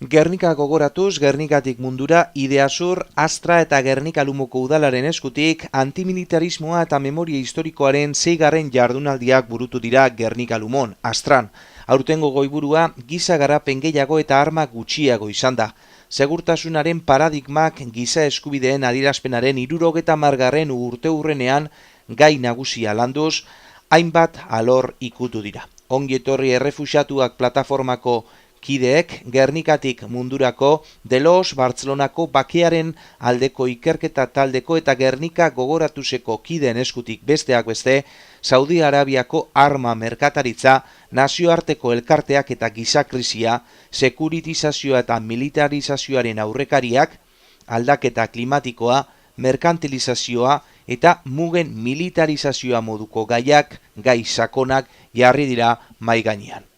Gernika gogoratuz, Gernikatik mundura, Ideasur, Astra eta Gernika Lumoko udalaren eskutik antimilitarismoa eta memoria historikoaren 6. jardunaldiak burutu dira Gernika Lumon, Astran. Aurtengo goiburua giza garapen gehiago eta arma gutxiago izan da. Segurtasunaren paradigmak giza eskubideen adierazpenaren 70. urteurrenean gai nagusia landuz, hainbat alor ikutu dira. Ongi etorri errefuxiatuak plataformako kideek Gernikatik mundurako, Delos, Bartzelonako bakearen aldeko ikerketa taldeko eta Gernika gogoratuseko kideen eskutik besteak beste, Saudi Arabiako arma merkataritza, nazioarteko elkarteak eta gizakrisia, sekuritizazioa eta militarizazioaren aurrekariak, aldaketa klimatikoa, merkantilizazioa eta mugen militarizazioa moduko gaiak, gai sakonak jarri dira mahai gainean.